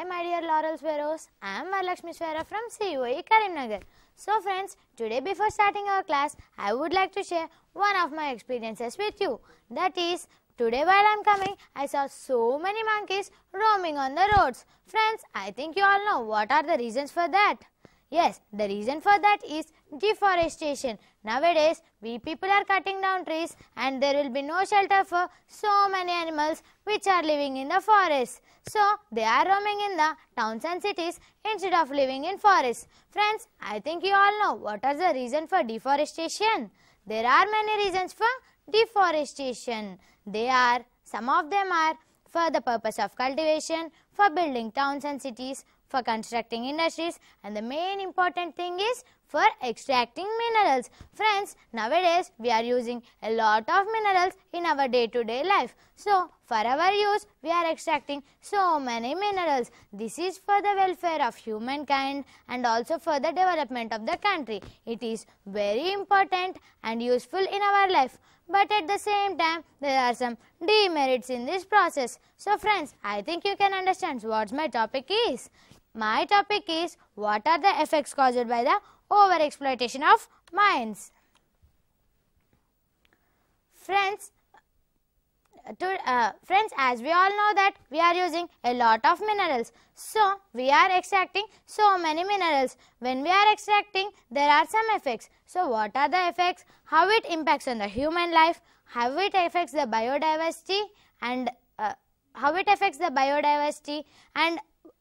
Hi my dear Laurel Sparrows, I am Varalaxmi from CUE Karimnagar. So friends, today before starting our class, I would like to share one of my experiences with you. That is, today while I am coming, I saw so many monkeys roaming on the roads. Friends, I think you all know what are the reasons for that. Yes, the reason for that is deforestation. Nowadays, we people are cutting down trees and there will be no shelter for so many animals which are living in the forest. So, they are roaming in the towns and cities instead of living in forests. Friends, I think you all know what are the reason for deforestation. There are many reasons for deforestation. Some of them are for the purpose of cultivation, for building towns and cities, for constructing industries, and the main important thing is for extracting minerals. Friends, nowadays we are using a lot of minerals in our day-to-day life. So, for our use, we are extracting so many minerals. This is for the welfare of humankind and also for the development of the country. It is very important and useful in our life. But at the same time, there are some demerits in this process. So, friends, I think you can understand what my topic is. My topic is what are the effects caused by the overexploitation of mines. Friends, as we all know that we are using a lot of minerals. So, we are extracting so many minerals. When we are extracting, there are some effects. So, what are the effects? How it impacts on the human life, how it affects the biodiversity and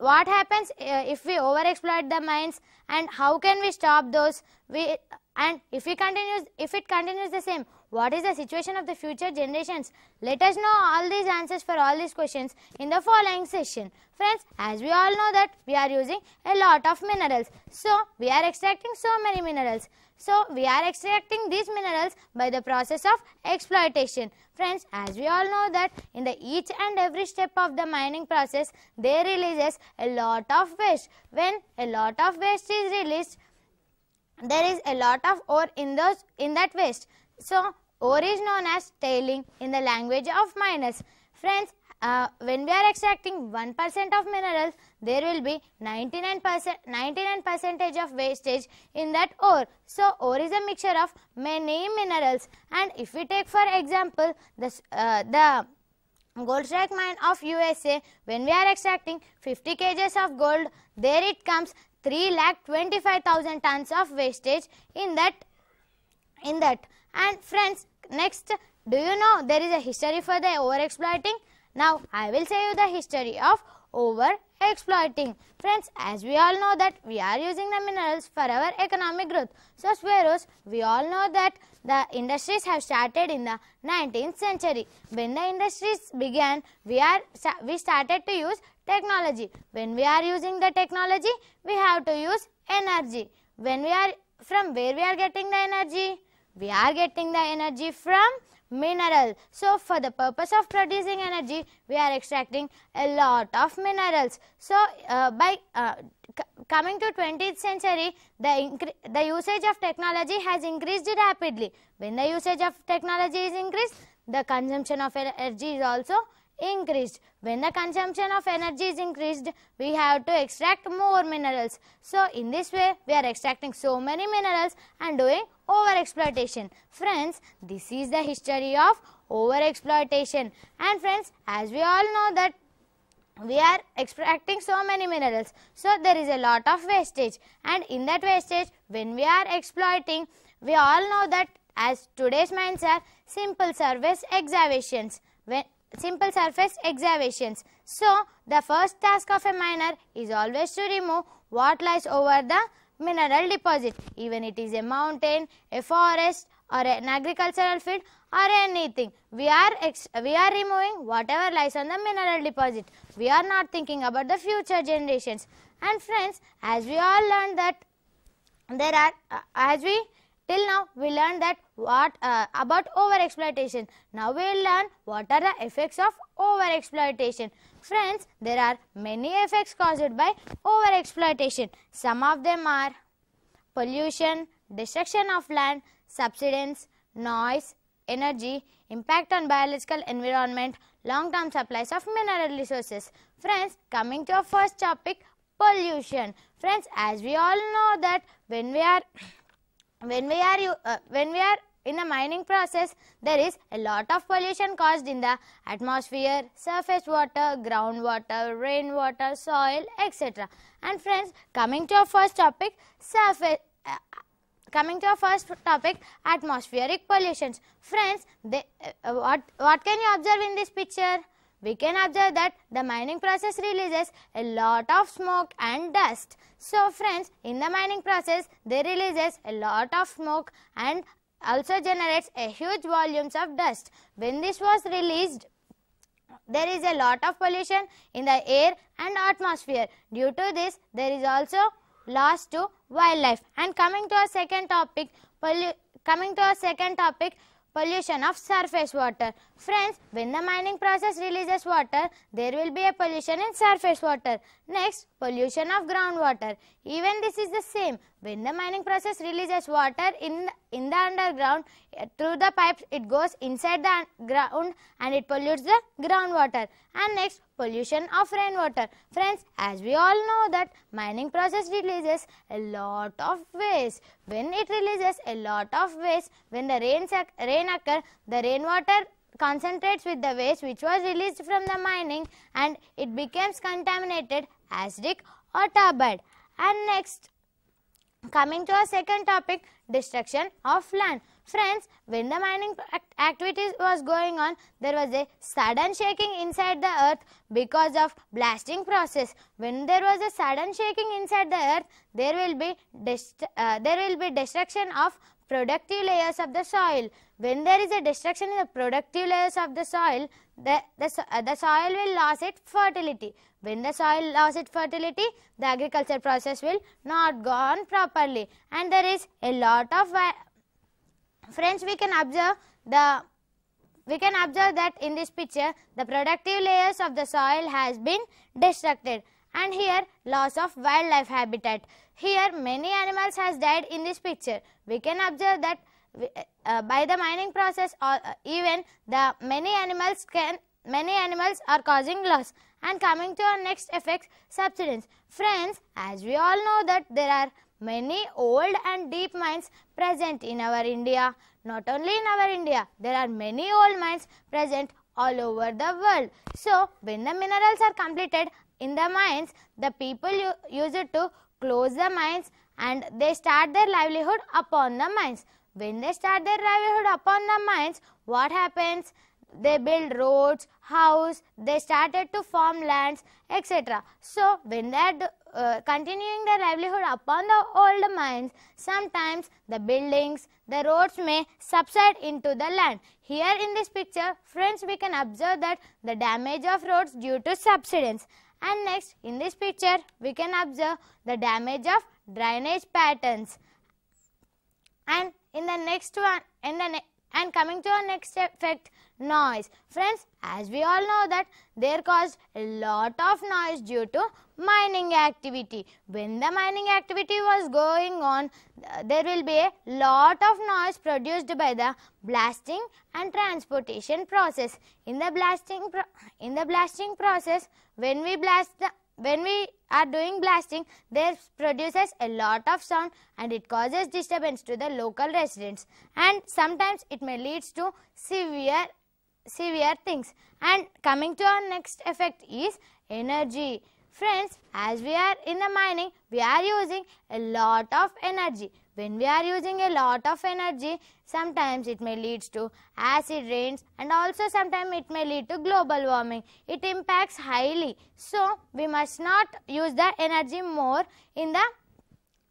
what happens if we overexploit the mines and how can we stop those? And if it continues the same, what is the situation of the future generations? Let us know all these answers for all these questions in the following session. Friends, as we all know that we are using a lot of minerals. So, we are extracting so many minerals. So, we are extracting these minerals by the process of exploitation. Friends, as we all know that in the each and every step of the mining process, they releases a lot of waste. When a lot of waste is released, there is a lot of ore in that waste. So, ore is known as tailing in the language of miners. Friends, when we are extracting 1% of minerals, there will be 99% of wastage in that ore. So, ore is a mixture of many minerals. And if we take for example, the gold strike mine of USA, when we are extracting 50 kgs of gold, there it comes 3,25,000 tons of wastage in that. And friends, next, do you know there is a history for the overexploiting? Now, I will say you the history of overexploiting. Friends, as we all know that we are using the minerals for our economic growth. So, Sparrows, we all know that the industries have started in the 19th century. When the industries began, we started to use technology. When we are using the technology, we have to use energy. From where we are getting the energy? We are getting the energy from mineral. So, for the purpose of producing energy, we are extracting a lot of minerals. So, coming to 20th century, the usage of technology has increased rapidly. When the usage of technology is increased, the consumption of energy is also increased. When the consumption of energy is increased, we have to extract more minerals. So, in this way, we are extracting so many minerals and doing overexploitation. Friends, this is the history of overexploitation. And friends, as we all know that we are extracting so many minerals. So, there is a lot of wastage. And in that wastage, when we are exploiting, we all know that as today's mines are simple surface excavations. So, the first task of a miner is always to remove what lies over the mineral deposit. Even it is a mountain, a forest or an agricultural field or anything. We are removing whatever lies on the mineral deposit. We are not thinking about the future generations. And friends, as we all learned that till now we learned that about overexploitation. Now we will learn what are the effects of overexploitation. Friends, there are many effects caused by overexploitation. Some of them are pollution, destruction of land, subsidence, noise, energy, impact on biological environment, long-term supplies of mineral resources. Friends, coming to our first topic, pollution. Friends, as we all know that when we are in the mining process, there is a lot of pollution caused in the atmosphere, surface water, groundwater, rainwater, soil, etc. And friends, coming to our first topic, atmospheric pollutions. Friends, what can you observe in this picture? We can observe that the mining process releases a lot of smoke and dust. So friends, in the mining process, they releases a lot of smoke and also generates a huge volumes of dust. When this was released, there is a lot of pollution in the air and atmosphere. Due to this, there is also loss to wildlife. And coming to our second topic, pollution of surface water. Friends, when the mining process releases water, there will be a pollution in surface water. Next, pollution of groundwater. Even this is the same. When the mining process releases water in the underground, through the pipes, it goes inside the ground and it pollutes the groundwater. And next, pollution of rainwater. Friends, as we all know that mining process releases a lot of waste. When it releases a lot of waste, when the rain occurs, the rainwater concentrates with the waste which was released from the mining and it becomes contaminated, acidic or turbid. And next, coming to our second topic, destruction of land. Friends, when the mining activities was going on, there was a sudden shaking inside the earth because of blasting process. When there was a sudden shaking inside the earth, there will be destruction of productive layers of the soil. When there is a destruction in the productive layers of the soil, the soil will lose its fertility. When the soil loses its fertility, the agriculture process will not go on properly. And there is a lot of friends, we can observe that in this picture the productive layers of the soil has been destructed. And here, loss of wildlife habitat. Here many animals has died in this picture. We can observe that by the mining process, even the many animals are causing loss. And coming to our next effect, subsidence. Friends, as we all know that there are many old and deep mines present in our India. Not only in our India, there are many old mines present all over the world. So, when the minerals are completed in the mines, the people use it to close the mines and they start their livelihood upon the mines. When they start their livelihood upon the mines, what happens? They build roads, houses, they started to farm lands, etc. So, when they are continuing their livelihood upon the old mines, sometimes the buildings, the roads may subside into the land. Here in this picture, friends, we can observe that the damage of roads due to subsidence. And next, in this picture, we can observe the damage of drainage patterns. And in the next one, and coming to our next effect, noise. Friends, as we all know that there caused a lot of noise due to mining activity. When the mining activity was going on, there will be a lot of noise produced by the blasting and transportation process. In the blasting process, when we are doing blasting, there produces a lot of sound and it causes disturbance to the local residents, and sometimes it may lead to severe things. And coming to our next effect is energy. Friends, as we are in the mining, we are using a lot of energy. When we are using a lot of energy, sometimes it may lead to acid rains and also sometimes it may lead to global warming. It impacts highly. So, we must not use the energy more in the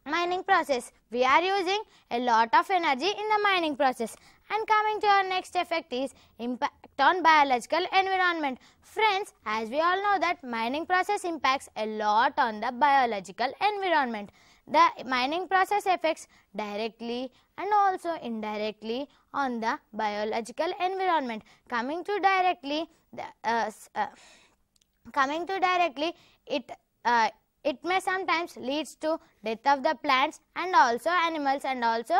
mining process. We are using a lot of energy in the mining process. And coming to our next effect is impact on biological environment. Friends, as we all know that mining process impacts a lot on the biological environment. The mining process affects directly and also indirectly on the biological environment. Coming to directly, it may sometimes leads to death of the plants and also animals and also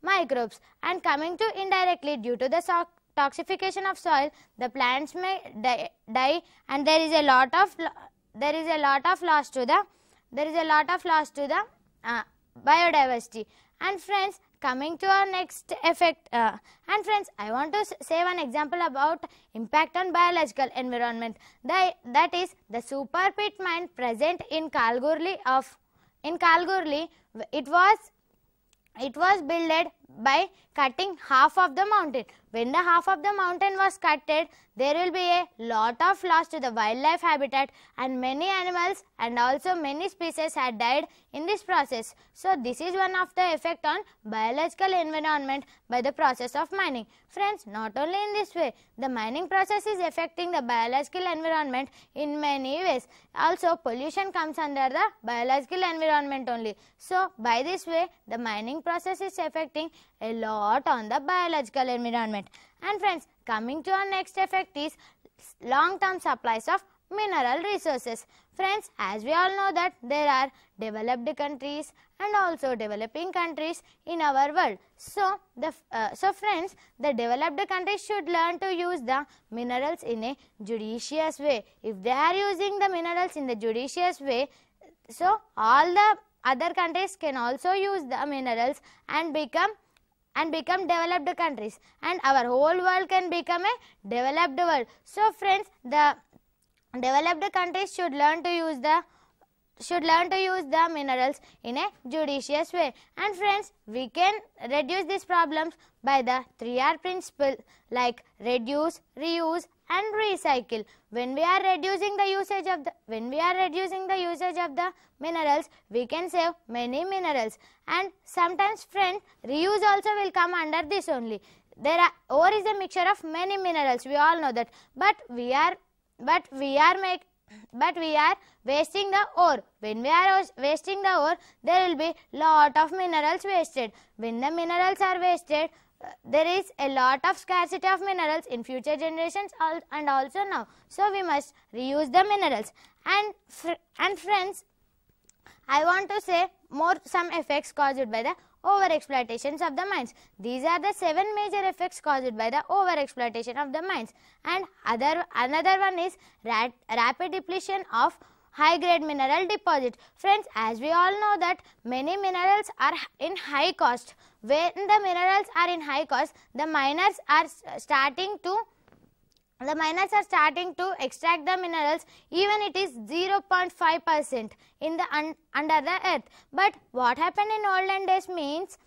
microbes. And coming to indirectly, due to the toxification of soil, the plants may die, and there is a lot of loss to the biodiversity. And friends, coming to our next effect, and friends, I want to say one example about impact on biological environment. That is the super pit mine present in Kalgoorlie. It was built by cutting half of the mountain. When the half of the mountain was cutted, there will be a lot of loss to the wildlife habitat, and many animals and also many species had died in this process. So this is one of the effect on biological environment by the process of mining. Friends, not only in this way, the mining process is affecting the biological environment in many ways. Also, pollution comes under the biological environment only. So by this way, the mining process is affecting a lot on the biological environment. And friends, coming to our next effect is long-term supplies of mineral resources. Friends, as we all know that there are developed countries and also developing countries in our world. So friends, the developed countries should learn to use the minerals in a judicious way. If they are using the minerals in the judicious way, so all the other countries can also use the minerals and become developed countries, and our whole world can become a developed world. So friends, the developed countries should learn to use the minerals in a judicious way. And friends, we can reduce these problems by the 3R principle, like reduce, reuse and recycle. When we are reducing the usage of the minerals, we can save many minerals. And sometimes friends, reuse also will come under this only. Ore is a mixture of many minerals, we all know that, but we are wasting the ore. When we are wasting the ore, there will be lot of minerals wasted. When the minerals are wasted, there is a lot of scarcity of minerals in future generations and also now. So we must reuse the minerals. And friends, I want to say some effects caused by the over-exploitations of the mines. These are the 7 major effects caused by the over-exploitation of the mines. And another one is rapid depletion of high-grade mineral deposit. Friends, as we all know that many minerals are in high cost. When the minerals are in high cost, the miners are starting to extract the minerals, even it is 0.5% in the under the earth. But what happened in olden days means,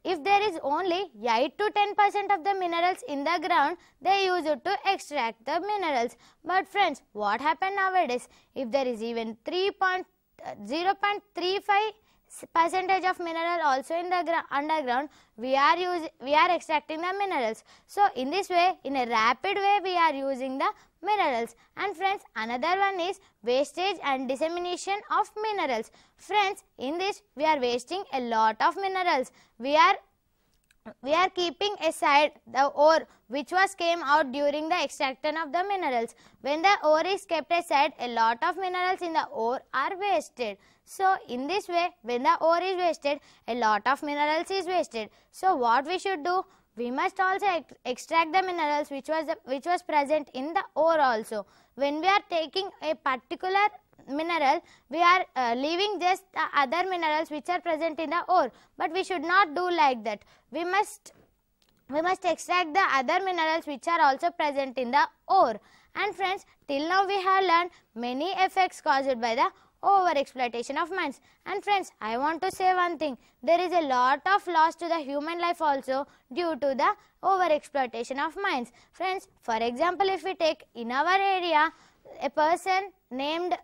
if there is only 8 to 10% of the minerals in the ground, they use it to extract the minerals. But friends, what happened nowadays? If there is even 0.35% of mineral also in the underground, we are extracting the minerals. So in this way, in a rapid way, we are using the minerals. And friends, another one is wastage and dissemination of minerals. Friends, in this we are wasting a lot of minerals. We are keeping aside the ore which came out during the extraction of the minerals. When the ore is kept aside, a lot of minerals in the ore are wasted. So in this way, when the ore is wasted, a lot of minerals is wasted. So what we should do? We must also extract the minerals which was present in the ore also. When we are taking a particular mineral, we are leaving just the other minerals which are present in the ore. But we should not do like that. We must extract the other minerals which are also present in the ore. And friends, till now we have learned many effects caused by the over-exploitation of mines. And friends, I want to say one thing. There is a lot of loss to the human life also due to the over-exploitation of mines. Friends, for example, if we take in our area, a person named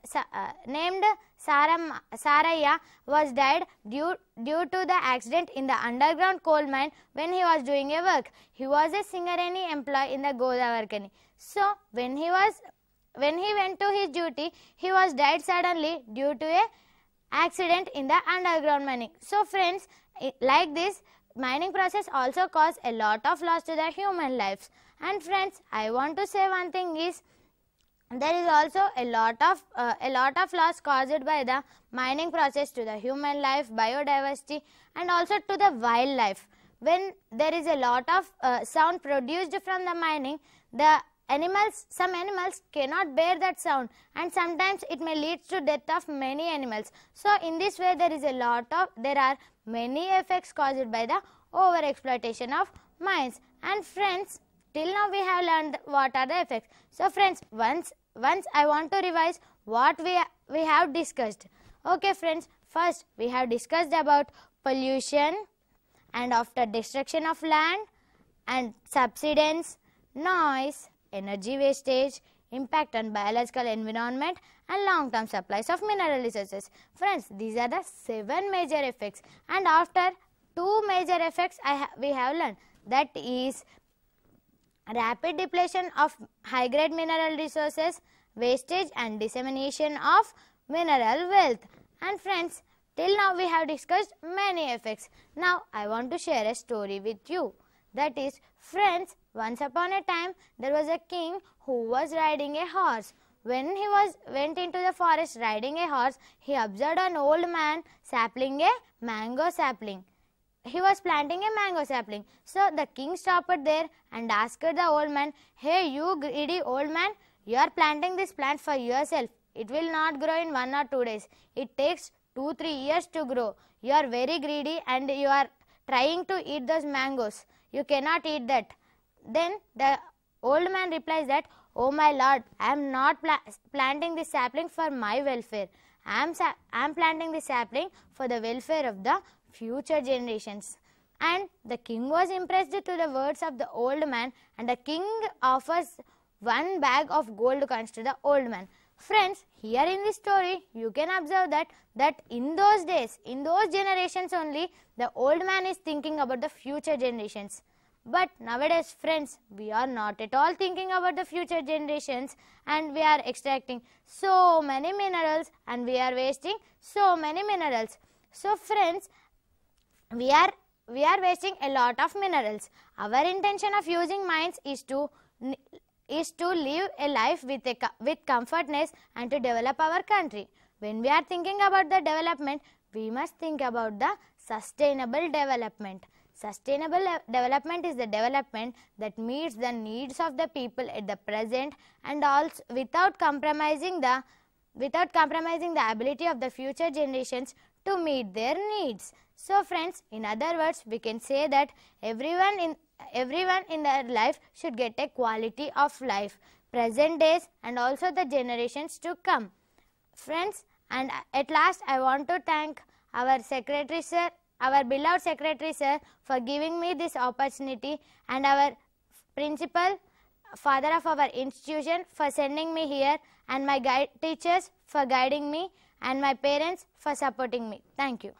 Saraya was died due to the accident in the underground coal mine when he was doing a work. He was a Singareni employee in the Godavarkani. So when he went to his duty, he was died suddenly due to a accident in the underground mining. So friends, like this, mining process also cause a lot of loss to the human lives. And friends, I want to say one thing is, there is also a lot of loss caused by the mining process to the human life, biodiversity and also to the wildlife. when there is a lot of sound produced from the mining, some animals cannot bear that sound, and sometimes it may lead to death of many animals. So in this way there are many effects caused by the over exploitation of mines. And friends, till now we have learned what are the effects. So friends, once I want to revise what we have discussed. Okay friends, first we have discussed about pollution, and after destruction of land, and subsidence, noise, energy wastage, impact on biological environment, and long-term supplies of mineral resources. Friends, these are the 7 major effects, and after 2 major effects we have learned, that is rapid depletion of high-grade mineral resources, wastage and dissemination of mineral wealth. And friends, till now we have discussed many effects. Now I want to share a story with you. That is, friends, once upon a time there was a king who was riding a horse. When he went into the forest riding a horse, he observed an old man sapling a mango sapling. He was planting a mango sapling. So the king stopped there and asked the old man, "Hey, you greedy old man, you are planting this plant for yourself. It will not grow in 1 or 2 days. It takes 2-3 years to grow. You are very greedy and you are trying to eat those mangoes. You cannot eat that." Then the old man replies that, "Oh my lord, I am not planting this sapling for my welfare. I am planting this sapling for the welfare of the future generations." And the king was impressed to the words of the old man, and the king offers 1 bag of gold coins to the old man. Friends, here in this story you can observe that in those days, in those generations only, the old man is thinking about the future generations. But nowadays friends, we are not at all thinking about the future generations, and we are extracting so many minerals and we are wasting so many minerals. So friends, we are wasting a lot of minerals. Our intention of using mines is to live a life with comfortness and to develop our country. When we are thinking about the development, we must think about the sustainable development. Sustainable development is the development that meets the needs of the people at the present, and also without compromising the ability of the future generations to meet their needs. So friends, in other words, we can say that everyone in their life should get a quality of life, present days and also the generations to come. Friends, and at last I want to thank our secretary sir, our beloved secretary sir, for giving me this opportunity, and our principal, father of our institution, for sending me here, and my teachers for guiding me, and my parents for supporting me. Thank you.